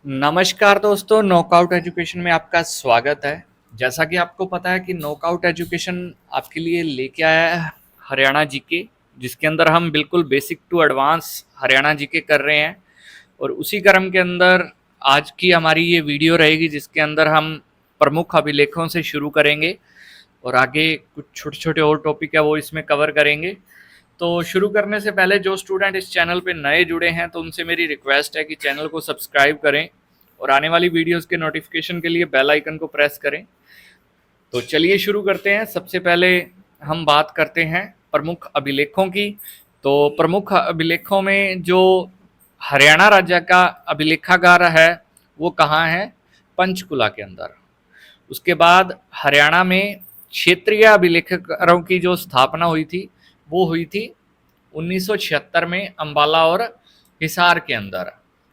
नमस्कार दोस्तों, knockout education में आपका स्वागत है। जैसा कि आपको पता है कि नॉकआउट एजुकेशन आपके लिए लेके आया है हरियाणा जीके, जिसके अंदर हम बिल्कुल basic to advance Haryana GK कर रहे हैं। और उसी क्रम के अंदर आज की हमारी ये वीडियो रहेगी, जिसके अंदर हम प्रमुख अभिलेखों से शुरू करेंगे और आगे कुछ छोटे छोटे और टॉपिक है वो इसमें कवर करेंगे। तो शुरू करने से पहले जो स्टूडेंट इस चैनल पे नए जुड़े हैं तो उनसे मेरी रिक्वेस्ट है कि चैनल को सब्सक्राइब करें और आने वाली वीडियोस के नोटिफिकेशन के लिए बेल आइकन को प्रेस करें। तो चलिए शुरू करते हैं। सबसे पहले हम बात करते हैं प्रमुख अभिलेखों की। तो प्रमुख अभिलेखों में जो हरियाणा राज्य का अभिलेखागार है वो कहाँ है? पंचकुला के अंदर। उसके बाद हरियाणा में क्षेत्रीय अभिलेखकारों की जो स्थापना हुई थी वो हुई थी 1976 में अंबाला और हिसार के अंदर।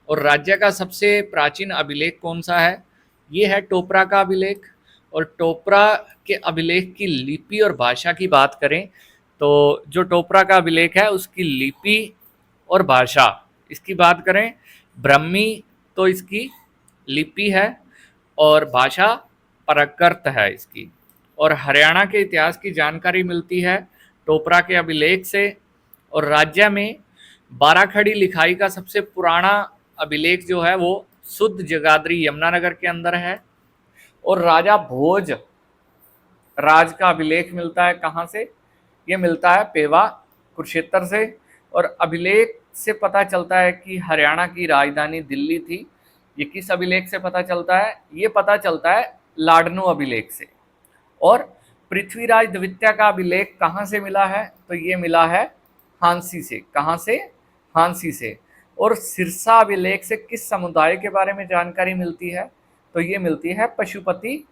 और राज्य का सबसे प्राचीन अभिलेख कौन सा है? ये है टोपरा का अभिलेख। और टोपरा के अभिलेख की लिपि और भाषा की बात करें तो जो टोपरा का अभिलेख है उसकी लिपि और भाषा, इसकी बात करें ब्रह्मी तो इसकी लिपि है और भाषा प्राकृत है इसकी। और हरियाणा के इतिहास की जानकारी मिलती है टोपरा के अभिलेख से। और राज्य में बाराखड़ी लिखाई का सबसे पुराना अभिलेख जो है वो शुद्ध जगाधरी यमुनानगर के अंदर है। और राजा भोज राज का अभिलेख मिलता है कहाँ से? ये मिलता है पेवा कुरुक्षेत्र से। और अभिलेख से पता चलता है कि हरियाणा की राजधानी दिल्ली थी। ये किस अभिलेख से पता चलता है? ये पता चलता है लाडनू अभिलेख से। और पृथ्वीराज द्वितीय का अभिलेख कहाँ से मिला है? तो ये मिला है हांसी से। कहाँ से? हांसी से। और सिरसा अभिलेख से किस समुदाय के बारे में जानकारी मिलती है? तो ये मिलती है पशुपति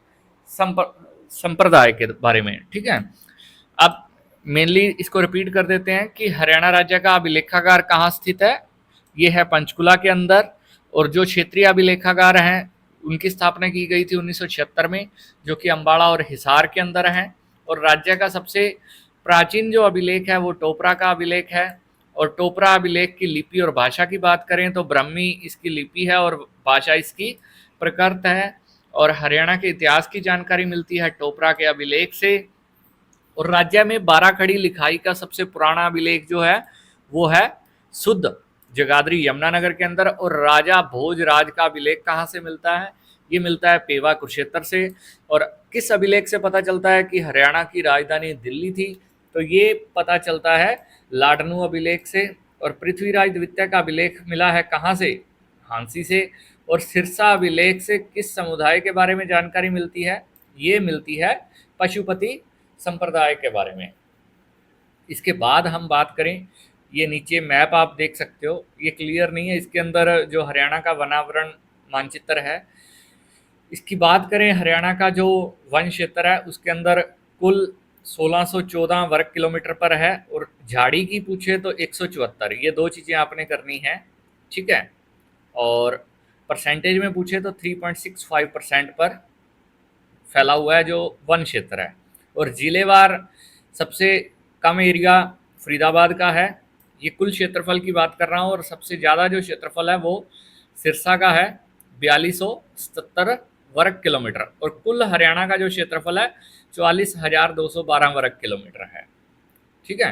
संप्रदाय के बारे में। ठीक है, अब मेनली इसको रिपीट कर देते हैं कि हरियाणा राज्य का अभिलेखागार कहाँ स्थित है? ये है पंचकुला के अंदर। और जो क्षेत्रीय अभिलेखागार हैं उनकी स्थापना की गई थी 1976 में, जो कि अंबाला और हिसार के अंदर हैं। और राज्य का सबसे प्राचीन जो अभिलेख है वो टोपरा का अभिलेख है। और टोपरा अभिलेख की लिपि और भाषा की बात करें तो ब्रह्मी इसकी लिपि है और भाषा इसकी प्रकृत है। और हरियाणा के इतिहास की जानकारी मिलती है टोपरा के अभिलेख से। और राज्य में बाराखड़ी लिखाई का सबसे पुराना अभिलेख जो है वो है शुद्ध जगाधरी यमुनानगर के अंदर। और राजा भोज राज का अभिलेख कहाँ से मिलता है? ये मिलता है पेवा कुरुक्षेत्र से। और किस अभिलेख से पता चलता है कि हरियाणा की राजधानी दिल्ली थी? तो ये पता चलता है लाडनू अभिलेख से। और पृथ्वीराज द्वितीय का अभिलेख मिला है कहाँ से? हांसी से। और सिरसा अभिलेख से किस समुदाय के बारे में जानकारी मिलती है? ये मिलती है पशुपति संप्रदाय के बारे में। इसके बाद हम बात करें, ये नीचे मैप आप देख सकते हो, ये क्लियर नहीं है, इसके अंदर जो हरियाणा का वनावरण मानचित्र है इसकी बात करें। हरियाणा का जो वन क्षेत्र है उसके अंदर कुल 1614 वर्ग किलोमीटर पर है। और झाड़ी की पूछे तो 174। ये दो चीज़ें आपने करनी है। ठीक है, और परसेंटेज में पूछे तो 3.65% पर फैला हुआ है जो वन क्षेत्र है। और जिलेवार सबसे कम एरिया फरीदाबाद का है। ये कुल क्षेत्रफल की बात कर रहा हूँ। और सबसे ज़्यादा जो क्षेत्रफल है वो सिरसा का है, 4277 वर्ग किलोमीटर। और कुल हरियाणा का जो क्षेत्रफल है 44,212 वर्ग किलोमीटर है। ठीक है,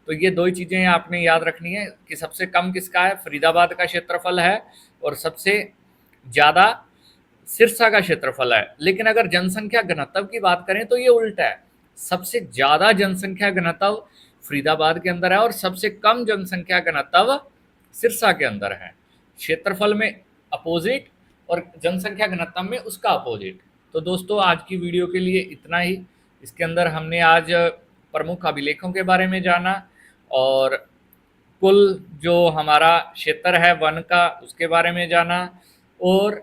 तो ये दो चीज़ें आपने याद रखनी है कि सबसे कम किसका है? फरीदाबाद का क्षेत्रफल है। और सबसे ज़्यादा सिरसा का क्षेत्रफल है। लेकिन अगर जनसंख्या घनत्व की बात करें तो ये उल्टा है। सबसे ज़्यादा जनसंख्या घनत्व फरीदाबाद के अंदर है और सबसे कम जनसंख्या घनत्व सिरसा के अंदर है। क्षेत्रफल में अपोजिट और जनसंख्या घनत्व में उसका अपोजिट। तो दोस्तों आज की वीडियो के लिए इतना ही। इसके अंदर हमने आज प्रमुख अभिलेखों के बारे में जाना और कुल जो हमारा क्षेत्र है वन का उसके बारे में जाना। और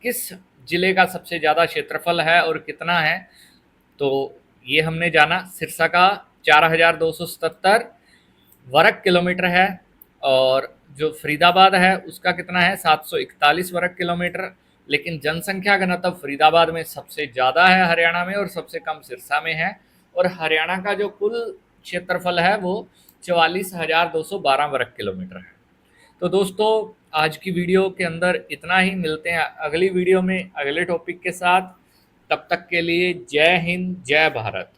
किस जिले का सबसे ज़्यादा क्षेत्रफल है और कितना है, तो ये हमने जाना। सिरसा का 4277 वर्ग किलोमीटर है। और जो फरीदाबाद है उसका कितना है? 741 वर्ग किलोमीटर। लेकिन जनसंख्या घनत्व फरीदाबाद में सबसे ज़्यादा है हरियाणा में और सबसे कम सिरसा में है। और हरियाणा का जो कुल क्षेत्रफल है वो 44,212 वर्ग किलोमीटर है। तो दोस्तों आज की वीडियो के अंदर इतना ही, मिलते हैं अगली वीडियो में अगले टॉपिक के साथ। तब तक के लिए जय हिंद, जय भारत।